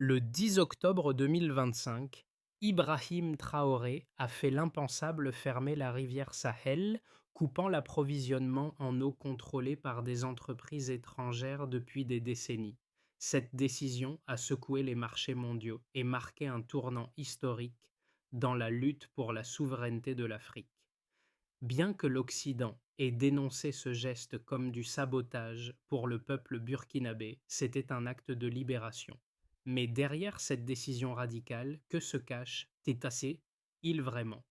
Le 10 octobre 2025, Ibrahim Traoré a fait l'impensable fermer la rivière Sahel, coupant l'approvisionnement en eau contrôlée par des entreprises étrangères depuis des décennies. Cette décision a secoué les marchés mondiaux et marqué un tournant historique dans la lutte pour la souveraineté de l'Afrique. Bien que l'Occident ait dénoncé ce geste comme du sabotage pour le peuple burkinabé, c'était un acte de libération. Mais derrière cette décision radicale, que se cache Tétassé-il vraiment?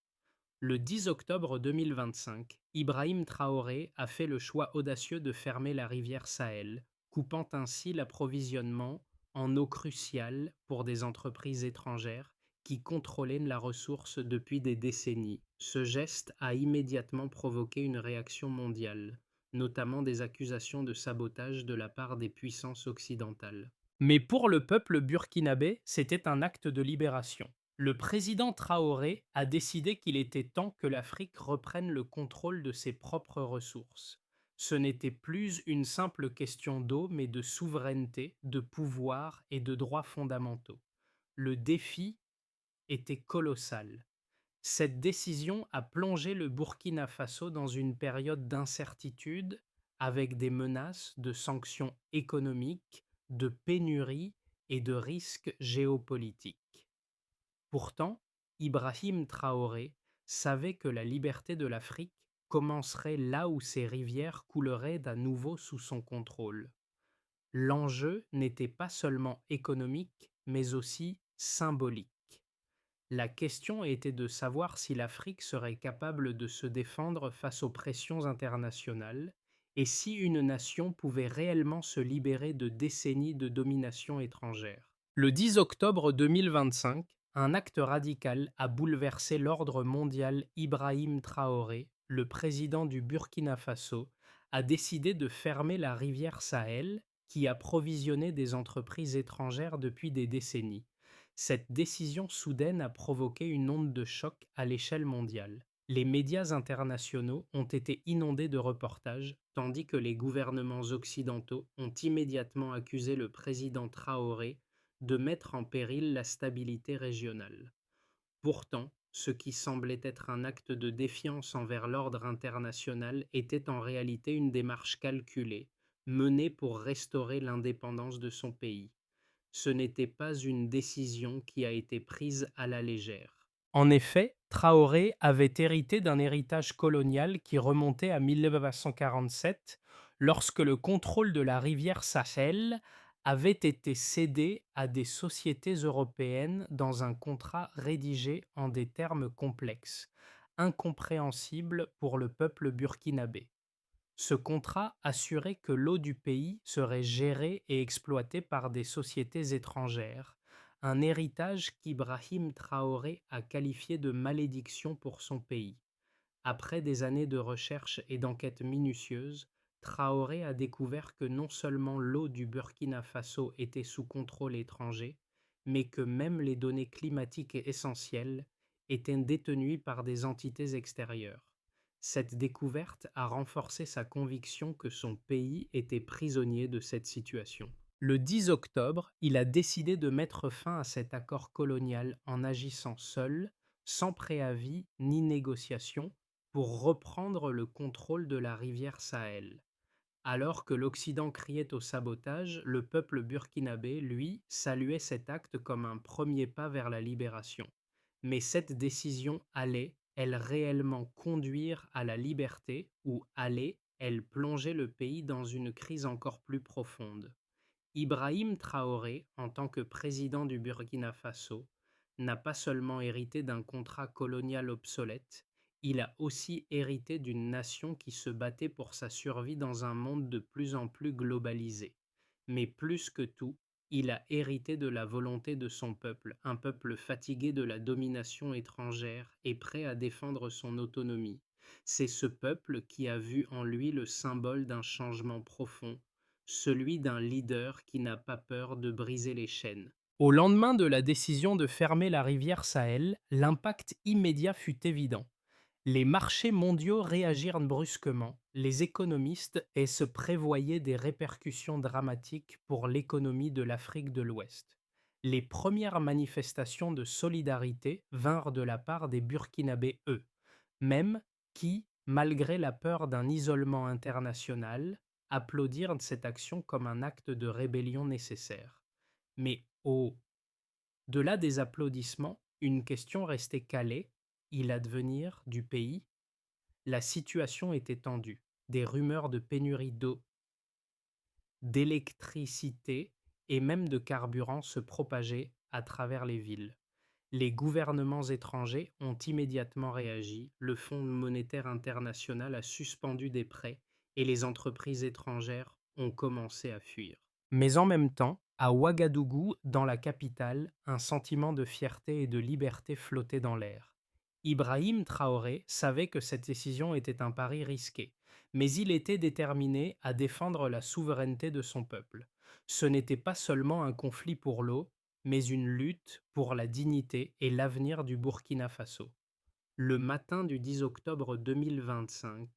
Le 10 octobre 2025, Ibrahim Traoré a fait le choix audacieux de fermer la rivière Sahel, coupant ainsi l'approvisionnement en eau cruciale pour des entreprises étrangères qui contrôlaient la ressource depuis des décennies. Ce geste a immédiatement provoqué une réaction mondiale, notamment des accusations de sabotage de la part des puissances occidentales. Mais pour le peuple burkinabé, c'était un acte de libération. Le président Traoré a décidé qu'il était temps que l'Afrique reprenne le contrôle de ses propres ressources. Ce n'était plus une simple question d'eau, mais de souveraineté, de pouvoir et de droits fondamentaux. Le défi était colossal. Cette décision a plongé le Burkina Faso dans une période d'incertitude avec des menaces de sanctions économiques, de pénuries et de risques géopolitiques. Pourtant, Ibrahim Traoré savait que la liberté de l'Afrique commencerait là où ses rivières couleraient à nouveau sous son contrôle. L'enjeu n'était pas seulement économique, mais aussi symbolique. La question était de savoir si l'Afrique serait capable de se défendre face aux pressions internationales et si une nation pouvait réellement se libérer de décennies de domination étrangère. Le 10 octobre 2025, un acte radical a bouleversé l'ordre mondial. Ibrahim Traoré, le président du Burkina Faso, a décidé de fermer la rivière Sahel qui approvisionnait des entreprises étrangères depuis des décennies. Cette décision soudaine a provoqué une onde de choc à l'échelle mondiale. Les médias internationaux ont été inondés de reportages, tandis que les gouvernements occidentaux ont immédiatement accusé le président Traoré de mettre en péril la stabilité régionale. Pourtant, ce qui semblait être un acte de défiance envers l'ordre international était en réalité une démarche calculée, menée pour restaurer l'indépendance de son pays. Ce n'était pas une décision qui a été prise à la légère. En effet, Traoré avait hérité d'un héritage colonial qui remontait à 1947, lorsque le contrôle de la rivière Sahel avait été cédé à des sociétés européennes dans un contrat rédigé en des termes complexes, incompréhensibles pour le peuple burkinabé. Ce contrat assurait que l'eau du pays serait gérée et exploitée par des sociétés étrangères, un héritage qu'Ibrahim Traoré a qualifié de malédiction pour son pays. Après des années de recherche et d'enquêtes minutieuses, Traoré a découvert que non seulement l'eau du Burkina Faso était sous contrôle étranger, mais que même les données climatiques essentielles étaient détenues par des entités extérieures. Cette découverte a renforcé sa conviction que son pays était prisonnier de cette situation. Le 10 octobre, il a décidé de mettre fin à cet accord colonial en agissant seul, sans préavis ni négociation, pour reprendre le contrôle de la rivière Sahel. Alors que l'Occident criait au sabotage, le peuple burkinabé, lui, saluait cet acte comme un premier pas vers la libération. Mais cette décision allait, elle, réellement conduire à la liberté ou allait, elle, plonger le pays dans une crise encore plus profonde? Ibrahim Traoré, en tant que président du Burkina Faso, n'a pas seulement hérité d'un contrat colonial obsolète, il a aussi hérité d'une nation qui se battait pour sa survie dans un monde de plus en plus globalisé. Mais plus que tout, il a hérité de la volonté de son peuple, un peuple fatigué de la domination étrangère et prêt à défendre son autonomie. C'est ce peuple qui a vu en lui le symbole d'un changement profond, celui d'un leader qui n'a pas peur de briser les chaînes. Au lendemain de la décision de fermer la rivière Sahel, l'impact immédiat fut évident. Les marchés mondiaux réagirent brusquement, les économistes et se prévoyaient des répercussions dramatiques pour l'économie de l'Afrique de l'Ouest. Les premières manifestations de solidarité vinrent de la part des Burkinabés eux-mêmes qui, malgré la peur d'un isolement international, applaudirent cette action comme un acte de rébellion nécessaire. Mais au-delà des applaudissements, une question restait calée, l'advenir du pays. La situation était tendue. Des rumeurs de pénurie d'eau, d'électricité et même de carburant se propageaient à travers les villes. Les gouvernements étrangers ont immédiatement réagi, le Fonds monétaire international a suspendu des prêts et les entreprises étrangères ont commencé à fuir. Mais en même temps, à Ouagadougou, dans la capitale, un sentiment de fierté et de liberté flottait dans l'air. Ibrahim Traoré savait que cette décision était un pari risqué, mais il était déterminé à défendre la souveraineté de son peuple. Ce n'était pas seulement un conflit pour l'eau, mais une lutte pour la dignité et l'avenir du Burkina Faso. Le matin du 10 octobre 2025,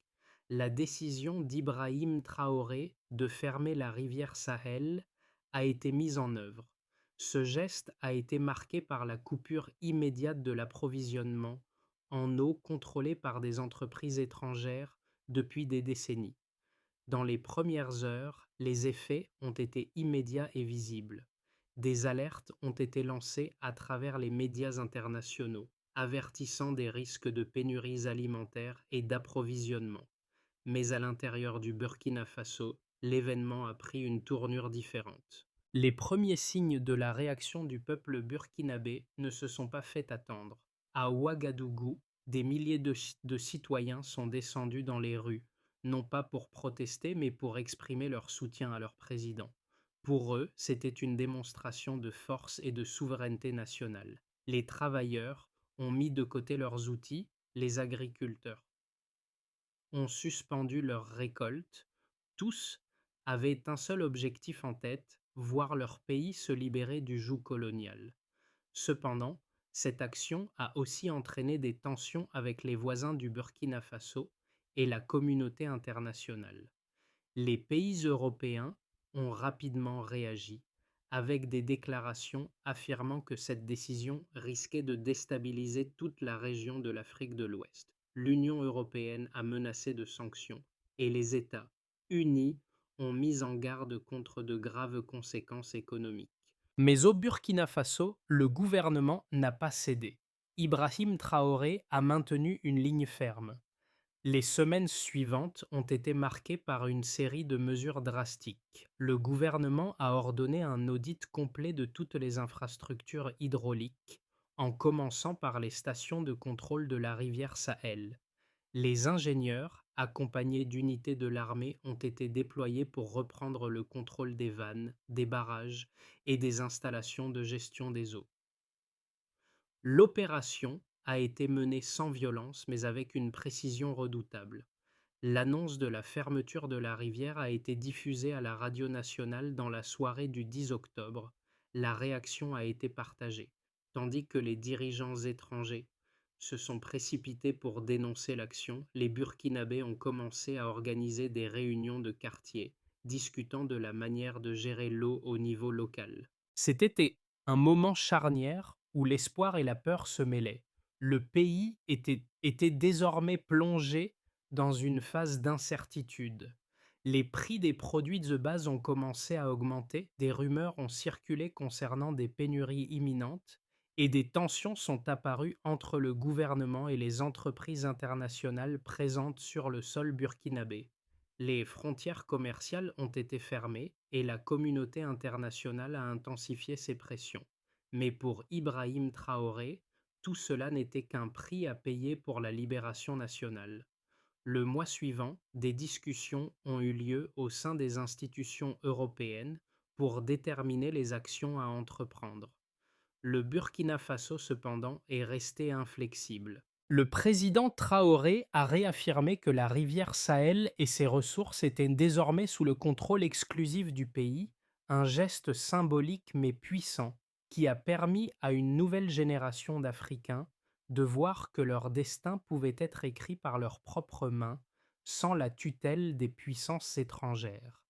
la décision d'Ibrahim Traoré de fermer la rivière Sahel a été mise en œuvre. Ce geste a été marqué par la coupure immédiate de l'approvisionnement en eau contrôlée par des entreprises étrangères depuis des décennies. Dans les premières heures, les effets ont été immédiats et visibles. Des alertes ont été lancées à travers les médias internationaux, avertissant des risques de pénuries alimentaires et d'approvisionnement. Mais à l'intérieur du Burkina Faso, l'événement a pris une tournure différente. Les premiers signes de la réaction du peuple burkinabé ne se sont pas fait attendre. À Ouagadougou, des milliers de citoyens sont descendus dans les rues, non pas pour protester, mais pour exprimer leur soutien à leur président. Pour eux, c'était une démonstration de force et de souveraineté nationale. Les travailleurs ont mis de côté leurs outils, les agriculteurs ont suspendu leurs récoltes. Tous avaient un seul objectif en tête, voir leur pays se libérer du joug colonial. Cependant, cette action a aussi entraîné des tensions avec les voisins du Burkina Faso et la communauté internationale. Les pays européens ont rapidement réagi, avec des déclarations affirmant que cette décision risquait de déstabiliser toute la région de l'Afrique de l'Ouest. L'Union européenne a menacé de sanctions et les États unis ont mis en garde contre de graves conséquences économiques. Mais au Burkina Faso, le gouvernement n'a pas cédé. Ibrahim Traoré a maintenu une ligne ferme. Les semaines suivantes ont été marquées par une série de mesures drastiques. Le gouvernement a ordonné un audit complet de toutes les infrastructures hydrauliques, en commençant par les stations de contrôle de la rivière Sahel. Les ingénieurs, accompagnés d'unités de l'armée, ont été déployés pour reprendre le contrôle des vannes, des barrages et des installations de gestion des eaux. L'opération a été menée sans violence mais avec une précision redoutable. L'annonce de la fermeture de la rivière a été diffusée à la radio nationale dans la soirée du 10 octobre. La réaction a été partagée, tandis que les dirigeants étrangers se sont précipités pour dénoncer l'action. Les Burkinabés ont commencé à organiser des réunions de quartier, discutant de la manière de gérer l'eau au niveau local. C'était un moment charnière où l'espoir et la peur se mêlaient. Le pays était désormais plongé dans une phase d'incertitude. Les prix des produits de base ont commencé à augmenter, des rumeurs ont circulé concernant des pénuries imminentes et des tensions sont apparues entre le gouvernement et les entreprises internationales présentes sur le sol burkinabé. Les frontières commerciales ont été fermées et la communauté internationale a intensifié ses pressions. Mais pour Ibrahim Traoré, tout cela n'était qu'un prix à payer pour la libération nationale. Le mois suivant, des discussions ont eu lieu au sein des institutions européennes pour déterminer les actions à entreprendre. Le Burkina Faso, cependant, est resté inflexible. Le président Traoré a réaffirmé que la rivière Sahel et ses ressources étaient désormais sous le contrôle exclusif du pays, un geste symbolique mais puissant qui a permis à une nouvelle génération d'Africains de voir que leur destin pouvait être écrit par leurs propres mains, sans la tutelle des puissances étrangères.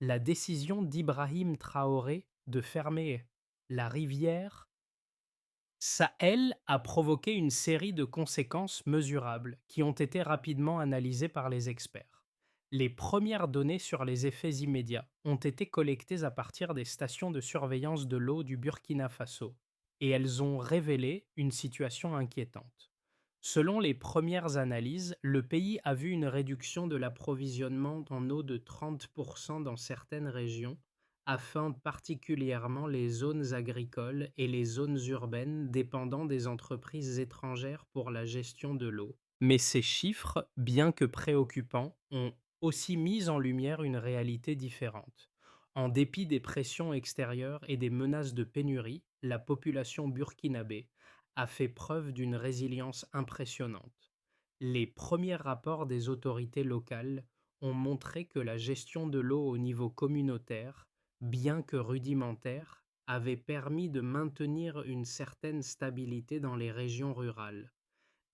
La décision d'Ibrahim Traoré de fermer La rivière Sahel a provoqué une série de conséquences mesurables qui ont été rapidement analysées par les experts. Les premières données sur les effets immédiats ont été collectées à partir des stations de surveillance de l'eau du Burkina Faso et elles ont révélé une situation inquiétante. Selon les premières analyses, le pays a vu une réduction de l'approvisionnement en eau de 30% dans certaines régions, afin particulièrement les zones agricoles et les zones urbaines dépendant des entreprises étrangères pour la gestion de l'eau. Mais ces chiffres, bien que préoccupants, ont aussi mis en lumière une réalité différente. En dépit des pressions extérieures et des menaces de pénurie, la population burkinabé a fait preuve d'une résilience impressionnante. Les premiers rapports des autorités locales ont montré que la gestion de l'eau au niveau communautaire, bien que rudimentaire, avait permis de maintenir une certaine stabilité dans les régions rurales.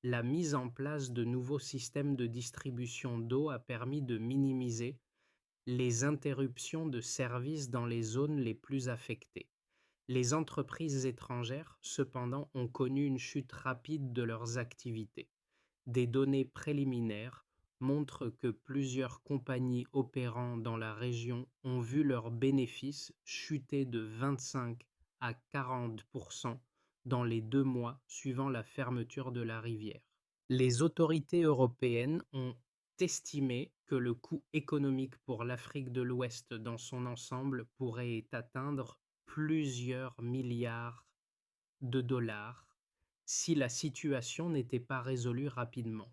La mise en place de nouveaux systèmes de distribution d'eau a permis de minimiser les interruptions de services dans les zones les plus affectées. Les entreprises étrangères, cependant, ont connu une chute rapide de leurs activités. Des données préliminaires montrent que plusieurs compagnies opérant dans la région ont vu leurs bénéfices chuter de 25 à 40% dans les 2 mois suivant la fermeture de la rivière. Les autorités européennes ont estimé que le coût économique pour l'Afrique de l'Ouest dans son ensemble pourrait atteindre plusieurs milliards de dollars si la situation n'était pas résolue rapidement.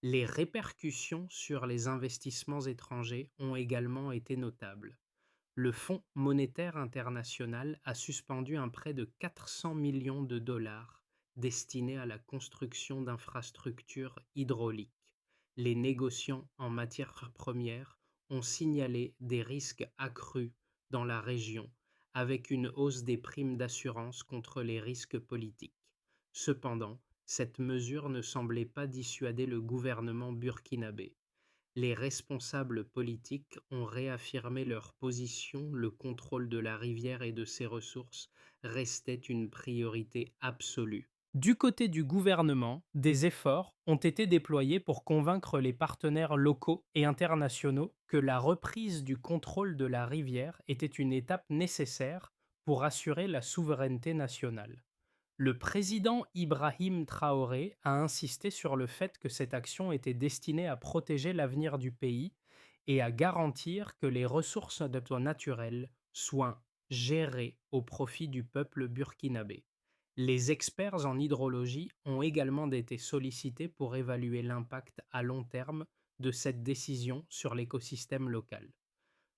Les répercussions sur les investissements étrangers ont également été notables. Le Fonds monétaire international a suspendu un prêt de 400 millions de dollars destiné à la construction d'infrastructures hydrauliques. Les négociants en matières premières ont signalé des risques accrus dans la région, avec une hausse des primes d'assurance contre les risques politiques. Cependant, cette mesure ne semblait pas dissuader le gouvernement burkinabé. Les responsables politiques ont réaffirmé leur position, le contrôle de la rivière et de ses ressources restait une priorité absolue. Du côté du gouvernement, des efforts ont été déployés pour convaincre les partenaires locaux et internationaux que la reprise du contrôle de la rivière était une étape nécessaire pour assurer la souveraineté nationale. Le président Ibrahim Traoré a insisté sur le fait que cette action était destinée à protéger l'avenir du pays et à garantir que les ressources naturelles soient gérées au profit du peuple burkinabé. Les experts en hydrologie ont également été sollicités pour évaluer l'impact à long terme de cette décision sur l'écosystème local.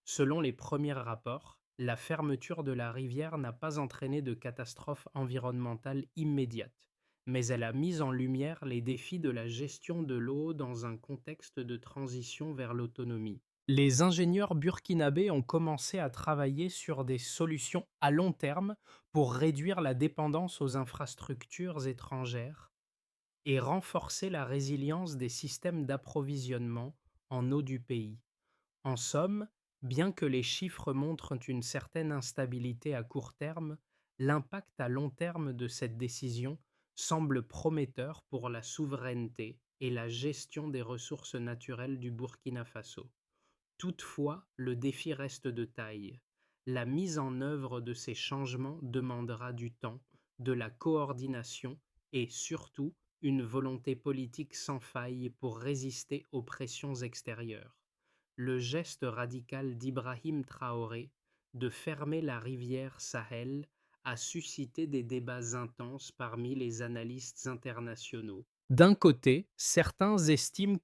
Selon les premiers rapports, la fermeture de la rivière n'a pas entraîné de catastrophe environnementale immédiate, mais elle a mis en lumière les défis de la gestion de l'eau dans un contexte de transition vers l'autonomie. Les ingénieurs burkinabés ont commencé à travailler sur des solutions à long terme pour réduire la dépendance aux infrastructures étrangères et renforcer la résilience des systèmes d'approvisionnement en eau du pays. En somme, bien que les chiffres montrent une certaine instabilité à court terme, l'impact à long terme de cette décision semble prometteur pour la souveraineté et la gestion des ressources naturelles du Burkina Faso. Toutefois, le défi reste de taille. La mise en œuvre de ces changements demandera du temps, de la coordination et surtout une volonté politique sans faille pour résister aux pressions extérieures. Le geste radical d'Ibrahim Traoré de fermer la rivière Sahel a suscité des débats intenses parmi les analystes internationaux. D'un côté, certains estiment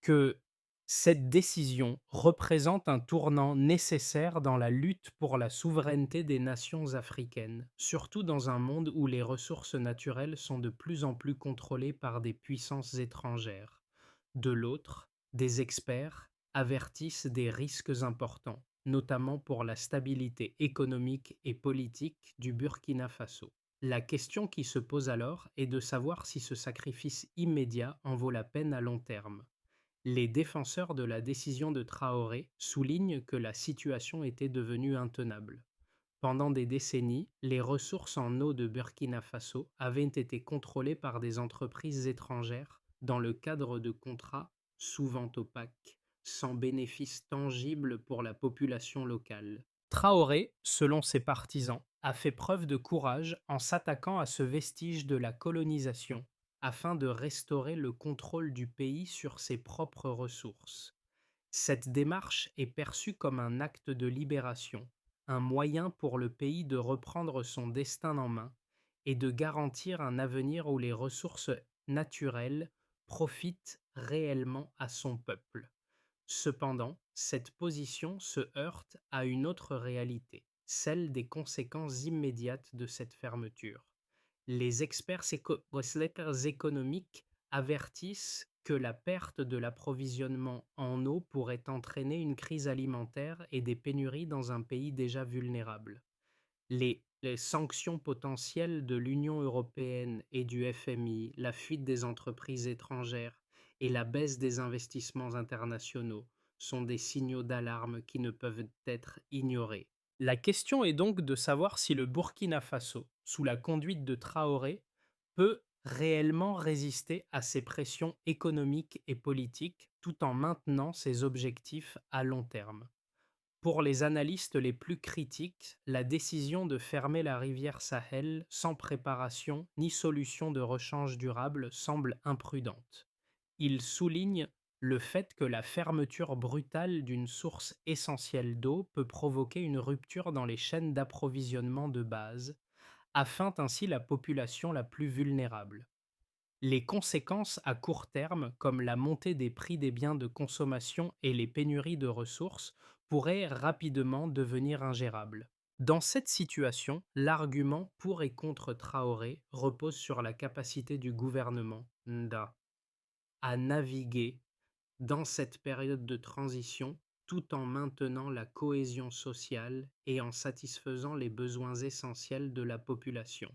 que cette décision représente un tournant nécessaire dans la lutte pour la souveraineté des nations africaines, surtout dans un monde où les ressources naturelles sont de plus en plus contrôlées par des puissances étrangères. De l'autre, des experts avertissent des risques importants, notamment pour la stabilité économique et politique du Burkina Faso. La question qui se pose alors est de savoir si ce sacrifice immédiat en vaut la peine à long terme. Les défenseurs de la décision de Traoré soulignent que la situation était devenue intenable. Pendant des décennies, les ressources en eau de Burkina Faso avaient été contrôlées par des entreprises étrangères dans le cadre de contrats souvent opaques, sans bénéfice tangible pour la population locale. Traoré, selon ses partisans, a fait preuve de courage en s'attaquant à ce vestige de la colonisation afin de restaurer le contrôle du pays sur ses propres ressources. Cette démarche est perçue comme un acte de libération, un moyen pour le pays de reprendre son destin en main et de garantir un avenir où les ressources naturelles profitent réellement à son peuple. Cependant, cette position se heurte à une autre réalité, celle des conséquences immédiates de cette fermeture. Les experts économiques avertissent que la perte de l'approvisionnement en eau pourrait entraîner une crise alimentaire et des pénuries dans un pays déjà vulnérable. Les sanctions potentielles de l'Union européenne et du FMI, la fuite des entreprises étrangères et la baisse des investissements internationaux sont des signaux d'alarme qui ne peuvent être ignorés. La question est donc de savoir si le Burkina Faso, sous la conduite de Traoré, peut réellement résister à ces pressions économiques et politiques tout en maintenant ses objectifs à long terme. Pour les analystes les plus critiques, la décision de fermer la rivière Sahel sans préparation ni solution de rechange durable semble imprudente. Ils soulignent le fait que la fermeture brutale d'une source essentielle d'eau peut provoquer une rupture dans les chaînes d'approvisionnement de base, afin ainsi la population la plus vulnérable. Les conséquences à court terme, comme la montée des prix des biens de consommation et les pénuries de ressources, pourraient rapidement devenir ingérables. Dans cette situation, l'argument pour et contre Traoré repose sur la capacité du gouvernement, NDA, à naviguer dans cette période de transition tout en maintenant la cohésion sociale et en satisfaisant les besoins essentiels de la population.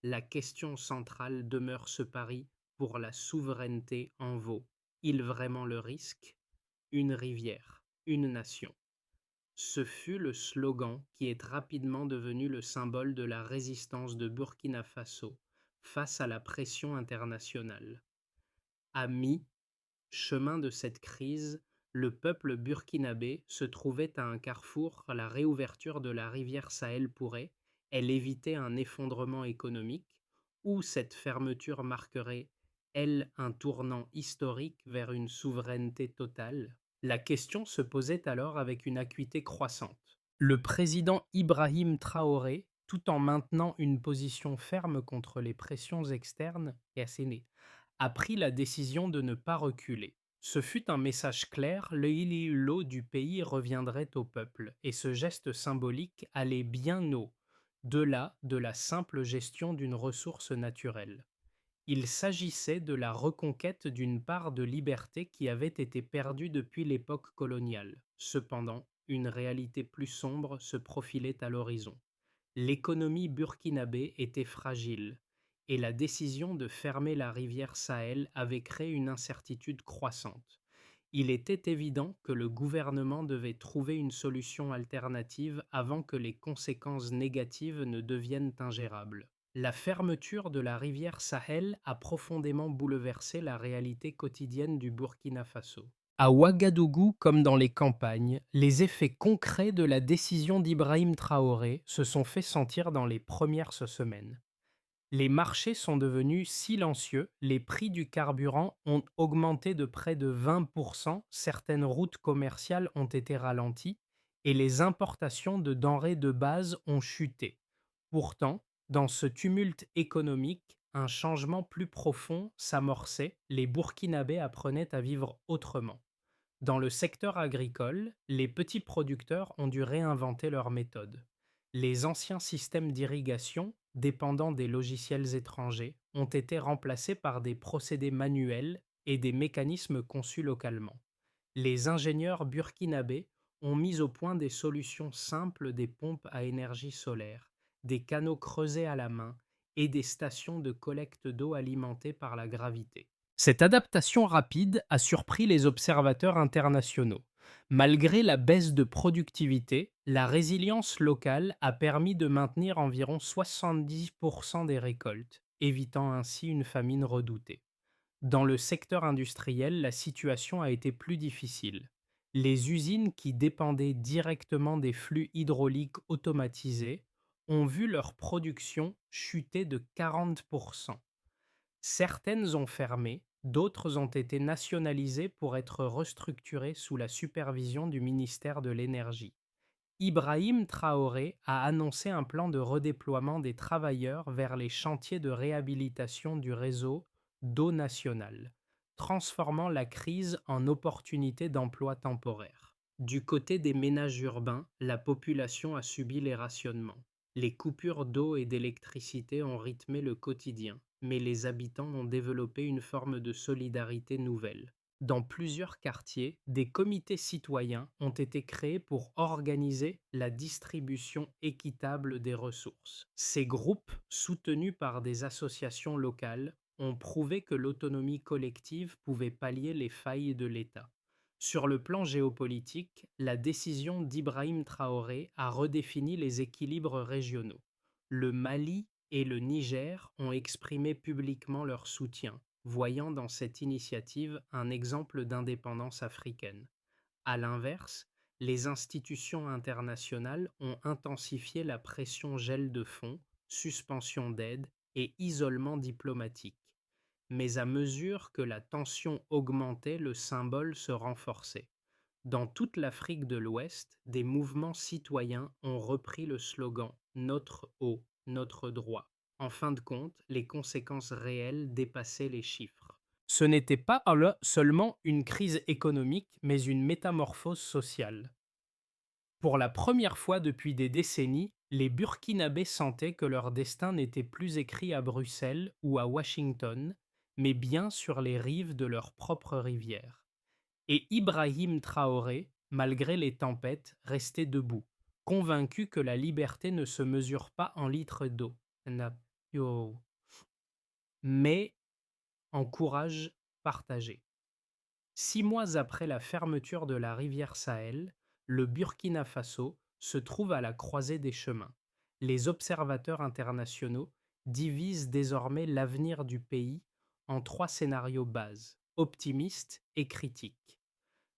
La question centrale demeure ce pari pour la souveraineté en vaut-il vraiment le risque? Une rivière, une nation. Ce fut le slogan qui est rapidement devenu le symbole de la résistance de Burkina Faso face à la pression internationale. À mi-chemin de cette crise, le peuple burkinabé se trouvait à un carrefour. La réouverture de la rivière Sahel pourrait, elle, éviter un effondrement économique, ou cette fermeture marquerait, elle, un tournant historique vers une souveraineté totale? La question se posait alors avec une acuité croissante. Le président Ibrahim Traoré, tout en maintenant une position ferme contre les pressions externes et assénées, a pris la décision de ne pas reculer. Ce fut un message clair, l'eau du pays reviendrait au peuple, et ce geste symbolique allait bien au-delà de la simple gestion d'une ressource naturelle. Il s'agissait de la reconquête d'une part de liberté qui avait été perdue depuis l'époque coloniale. Cependant, une réalité plus sombre se profilait à l'horizon. L'économie burkinabé était fragile, et la décision de fermer la rivière Sahel avait créé une incertitude croissante. Il était évident que le gouvernement devait trouver une solution alternative avant que les conséquences négatives ne deviennent ingérables. La fermeture de la rivière Sahel a profondément bouleversé la réalité quotidienne du Burkina Faso. À Ouagadougou comme dans les campagnes, les effets concrets de la décision d'Ibrahim Traoré se sont fait sentir dans les premières semaines. Les marchés sont devenus silencieux, les prix du carburant ont augmenté de près de 20%, certaines routes commerciales ont été ralenties et les importations de denrées de base ont chuté. Pourtant, dans ce tumulte économique, un changement plus profond s'amorçait, les Burkinabés apprenaient à vivre autrement. Dans le secteur agricole, les petits producteurs ont dû réinventer leurs méthodes. Les anciens systèmes d'irrigation, dépendant des logiciels étrangers, ont été remplacés par des procédés manuels et des mécanismes conçus localement. Les ingénieurs burkinabés ont mis au point des solutions simples, des pompes à énergie solaire, des canaux creusés à la main et des stations de collecte d'eau alimentées par la gravité. Cette adaptation rapide a surpris les observateurs internationaux. Malgré la baisse de productivité, La résilience locale a permis de maintenir environ 70% des récoltes, évitant ainsi une famine redoutée. Dans le secteur industriel, la situation a été plus difficile. Les usines qui dépendaient directement des flux hydrauliques automatisés ont vu leur production chuter de 40%. Certaines ont fermé, d'autres ont été nationalisées pour être restructurées sous la supervision du ministère de l'Énergie. Ibrahim Traoré a annoncé un plan de redéploiement des travailleurs vers les chantiers de réhabilitation du réseau d'eau national, transformant la crise en opportunité d'emploi temporaire. Du côté des ménages urbains, la population a subi les rationnements. Les coupures d'eau et d'électricité ont rythmé le quotidien, mais les habitants ont développé une forme de solidarité nouvelle. Dans plusieurs quartiers, des comités citoyens ont été créés pour organiser la distribution équitable des ressources. Ces groupes, soutenus par des associations locales, ont prouvé que l'autonomie collective pouvait pallier les failles de l'État. Sur le plan géopolitique, la décision d'Ibrahim Traoré a redéfini les équilibres régionaux. Le Mali et le Niger ont exprimé publiquement leur soutien, voyant dans cette initiative un exemple d'indépendance africaine. À l'inverse, les institutions internationales ont intensifié la pression gel de fonds, suspension d'aide et isolement diplomatique. Mais à mesure que la tension augmentait, le symbole se renforçait. Dans toute l'Afrique de l'Ouest, des mouvements citoyens ont repris le slogan Notre eau, notre droit. En fin de compte, les conséquences réelles dépassaient les chiffres. Ce n'était pas seulement une crise économique, mais une métamorphose sociale. Pour la première fois depuis des décennies, les Burkinabés sentaient que leur destin n'était plus écrit à Bruxelles ou à Washington, mais bien sur les rives de leur propre rivière. Et Ibrahim Traoré, malgré les tempêtes, restait debout, convaincu que la liberté ne se mesure pas en litres d'eau, mais en courage partagé. 6 mois après la fermeture de la rivière Sahel, le Burkina Faso se trouve à la croisée des chemins. Les observateurs internationaux divisent désormais l'avenir du pays en 3 scénarios base, optimistes et critiques.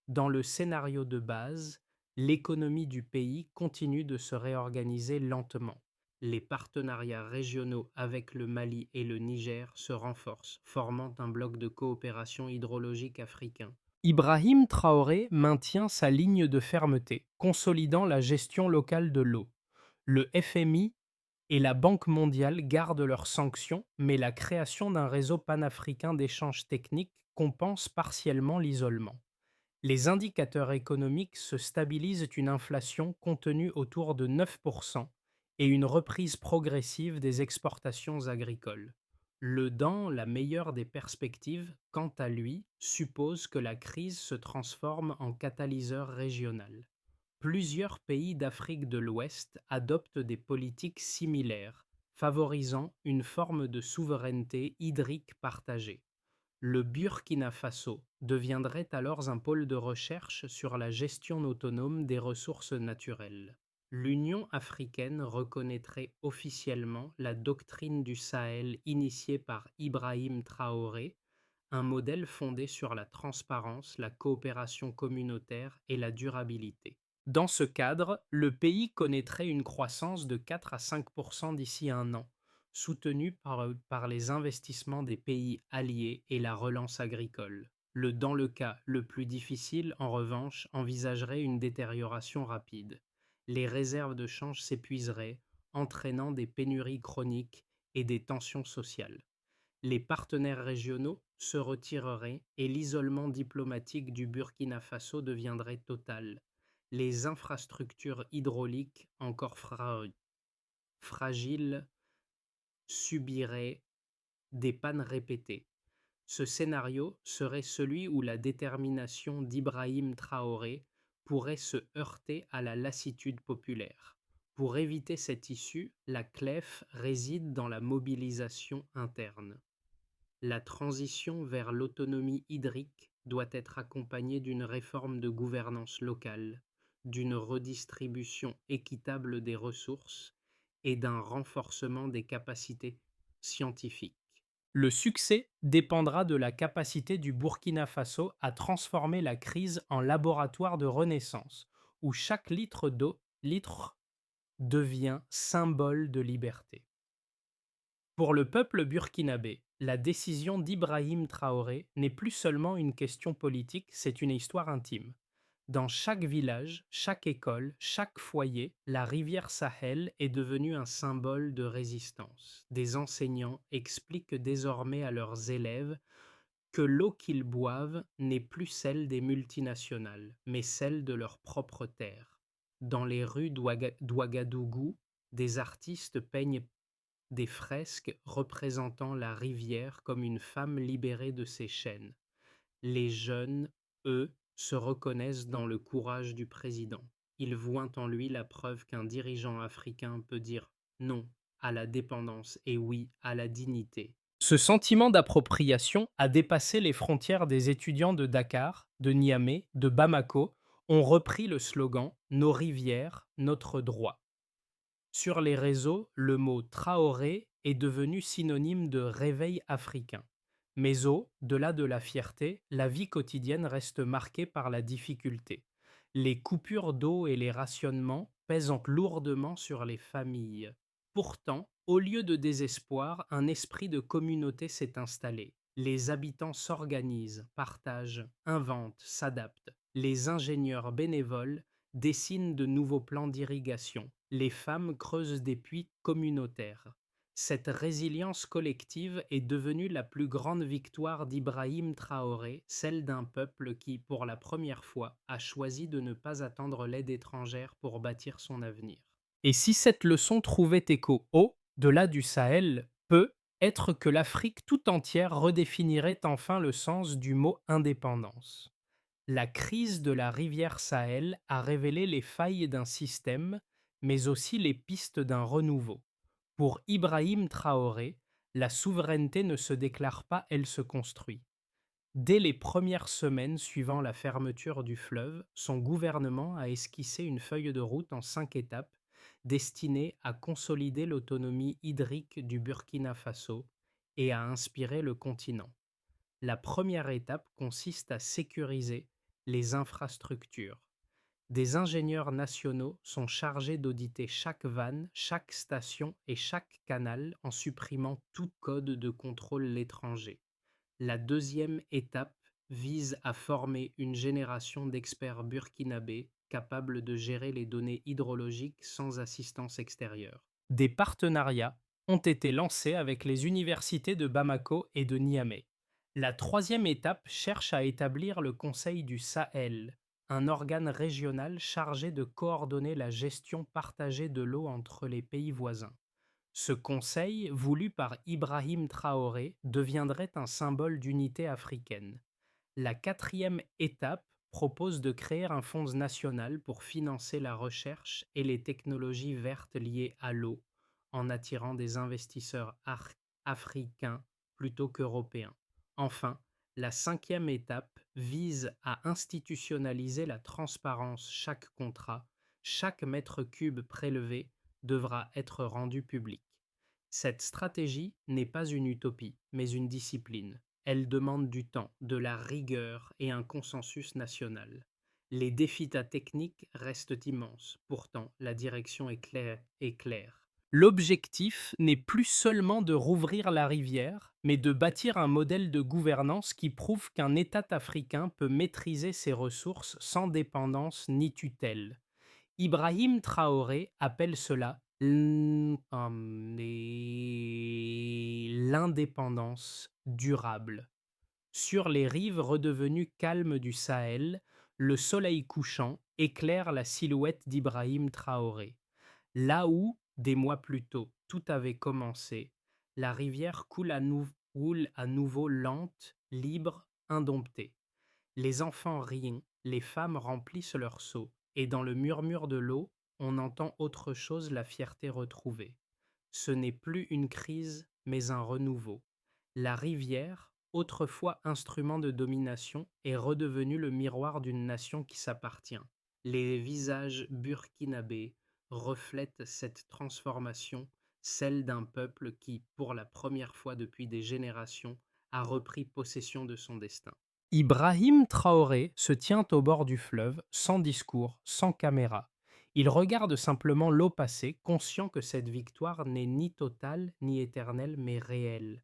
Dans le scénario de base, l'économie du pays continue de se réorganiser lentement. Les partenariats régionaux avec le Mali et le Niger se renforcent, formant un bloc de coopération hydrologique africain. Ibrahim Traoré maintient sa ligne de fermeté, consolidant la gestion locale de l'eau. Le FMI et la Banque mondiale gardent leurs sanctions, mais la création d'un réseau panafricain d'échanges techniques compense partiellement l'isolement. Les indicateurs économiques se stabilisent, une inflation contenue autour de 9% et une reprise progressive des exportations agricoles. Dans la meilleure des perspectives, quant à lui, suppose que la crise se transforme en catalyseur régional. Plusieurs pays d'Afrique de l'Ouest adoptent des politiques similaires, favorisant une forme de souveraineté hydrique partagée. Le Burkina Faso deviendrait alors un pôle de recherche sur la gestion autonome des ressources naturelles. L'Union africaine reconnaîtrait officiellement la doctrine du Sahel initiée par Ibrahim Traoré, un modèle fondé sur la transparence, la coopération communautaire et la durabilité. Dans ce cadre, le pays connaîtrait une croissance de 4 à 5% d'ici un an, soutenue par les investissements des pays alliés et la relance agricole. Dans le cas le plus difficile, en revanche, envisagerait une détérioration rapide. Les réserves de change s'épuiseraient, entraînant des pénuries chroniques et des tensions sociales. Les partenaires régionaux se retireraient et l'isolement diplomatique du Burkina Faso deviendrait total. Les infrastructures hydrauliques, encore fragiles, subiraient des pannes répétées. Ce scénario serait celui où la détermination d'Ibrahim Traoré pourrait se heurter à la lassitude populaire. Pour éviter cette issue, la clef réside dans la mobilisation interne. La transition vers l'autonomie hydrique doit être accompagnée d'une réforme de gouvernance locale, d'une redistribution équitable des ressources et d'un renforcement des capacités scientifiques. Le succès dépendra de la capacité du Burkina Faso à transformer la crise en laboratoire de renaissance, où chaque litre devient symbole de liberté. Pour le peuple burkinabé, la décision d'Ibrahim Traoré n'est plus seulement une question politique, c'est une histoire intime. Dans chaque village, chaque école, chaque foyer, la rivière Sahel est devenue un symbole de résistance. Des enseignants expliquent désormais à leurs élèves que l'eau qu'ils boivent n'est plus celle des multinationales, mais celle de leur propre terre. Dans les rues d'Ouagadougou, des artistes peignent des fresques représentant la rivière comme une femme libérée de ses chaînes. Les jeunes, eux, se reconnaissent dans le courage du président. Ils voient en lui la preuve qu'un dirigeant africain peut dire non à la dépendance et oui à la dignité. Ce sentiment d'appropriation a dépassé les frontières des étudiants de Dakar, de Niamey, de Bamako, ont repris le slogan Nos rivières, notre droit. Sur les réseaux, le mot Traoré est devenu synonyme de réveil africain. Mais au-delà de la fierté, la vie quotidienne reste marquée par la difficulté. Les coupures d'eau et les rationnements pèsent lourdement sur les familles. Pourtant, au lieu de désespoir, un esprit de communauté s'est installé. Les habitants s'organisent, partagent, inventent, s'adaptent. Les ingénieurs bénévoles dessinent de nouveaux plans d'irrigation. Les femmes creusent des puits communautaires. Cette résilience collective est devenue la plus grande victoire d'Ibrahim Traoré, celle d'un peuple qui, pour la première fois, a choisi de ne pas attendre l'aide étrangère pour bâtir son avenir. Et si cette leçon trouvait écho au-delà du Sahel, peut être que l'Afrique tout entière redéfinirait enfin le sens du mot indépendance. La crise de la rivière Sahel a révélé les failles d'un système, mais aussi les pistes d'un renouveau. Pour Ibrahim Traoré, la souveraineté ne se déclare pas, elle se construit. Dès les premières semaines suivant la fermeture du fleuve, son gouvernement a esquissé une feuille de route en 5 étapes destinée à consolider l'autonomie hydrique du Burkina Faso et à inspirer le continent. La première étape consiste à sécuriser les infrastructures. Des ingénieurs nationaux sont chargés d'auditer chaque vanne, chaque station et chaque canal en supprimant tout code de contrôle l'étranger. La deuxième étape vise à former une génération d'experts burkinabés capables de gérer les données hydrologiques sans assistance extérieure. Des partenariats ont été lancés avec les universités de Bamako et de Niamey. La troisième étape cherche à établir le Conseil du Sahel, un organe régional chargé de coordonner la gestion partagée de l'eau entre les pays voisins. Ce conseil, voulu par Ibrahim Traoré, deviendrait un symbole d'unité africaine. La quatrième étape propose de créer un fonds national pour financer la recherche et les technologies vertes liées à l'eau, en attirant des investisseurs africains plutôt qu'européens. Enfin, la cinquième étape vise à institutionnaliser la transparence. Chaque contrat, chaque mètre cube prélevé devra être rendu public. Cette stratégie n'est pas une utopie, mais une discipline. Elle demande du temps, de la rigueur et un consensus national. Les défis techniques restent immenses, pourtant la direction est claire. L'objectif n'est plus seulement de rouvrir la rivière, mais de bâtir un modèle de gouvernance qui prouve qu'un État africain peut maîtriser ses ressources sans dépendance ni tutelle. Ibrahim Traoré appelle cela l'indépendance durable. Sur les rives redevenues calmes du Sahel, le soleil couchant éclaire la silhouette d'Ibrahim Traoré. Là où, des mois plus tôt, tout avait commencé, la rivière coule à nouveau lente, libre, indomptée. Les enfants rient, les femmes remplissent leurs seaux, et dans le murmure de l'eau, on entend autre chose, la fierté retrouvée. Ce n'est plus une crise, mais un renouveau. La rivière, autrefois instrument de domination, est redevenue le miroir d'une nation qui s'appartient. Les visages burkinabés reflètent cette transformation, celle d'un peuple qui, pour la première fois depuis des générations, a repris possession de son destin. Ibrahim Traoré se tient au bord du fleuve, sans discours, sans caméra. Il regarde simplement l'eau passer, conscient que cette victoire n'est ni totale ni éternelle, mais réelle.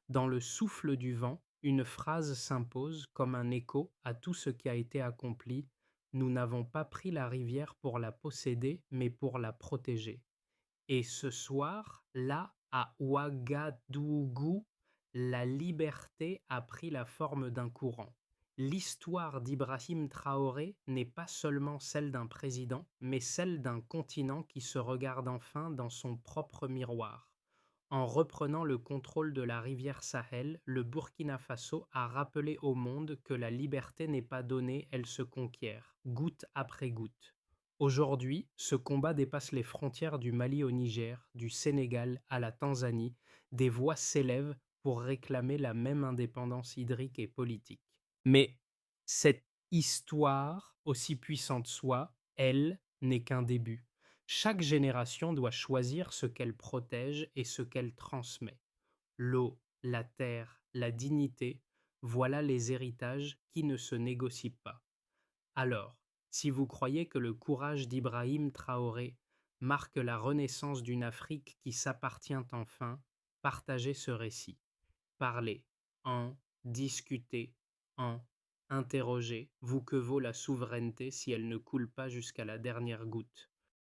Dans le souffle du vent, une phrase s'impose comme un écho à tout ce qui a été accompli. Nous n'avons pas pris la rivière pour la posséder, mais pour la protéger. Et ce soir, là, à Ouagadougou, la liberté a pris la forme d'un courant. L'histoire d'Ibrahim Traoré n'est pas seulement celle d'un président, mais celle d'un continent qui se regarde enfin dans son propre miroir. En reprenant le contrôle de la rivière Sahel, le Burkina Faso a rappelé au monde que la liberté n'est pas donnée, elle se conquiert, goutte après goutte. Aujourd'hui, ce combat dépasse les frontières du Mali au Niger, du Sénégal à la Tanzanie. Des voix s'élèvent pour réclamer la même indépendance hydrique et politique. Mais cette histoire, aussi puissante soit, elle, n'est qu'un début. Chaque génération doit choisir ce qu'elle protège et ce qu'elle transmet. L'eau, la terre, la dignité, voilà les héritages qui ne se négocient pas. Alors, si vous croyez que le courage d'Ibrahim Traoré marque la renaissance d'une Afrique qui s'appartient enfin, partagez ce récit. Parlez, en, discutez, en, interrogez, vous que vaut la souveraineté si elle ne coule pas jusqu'à la dernière goutte.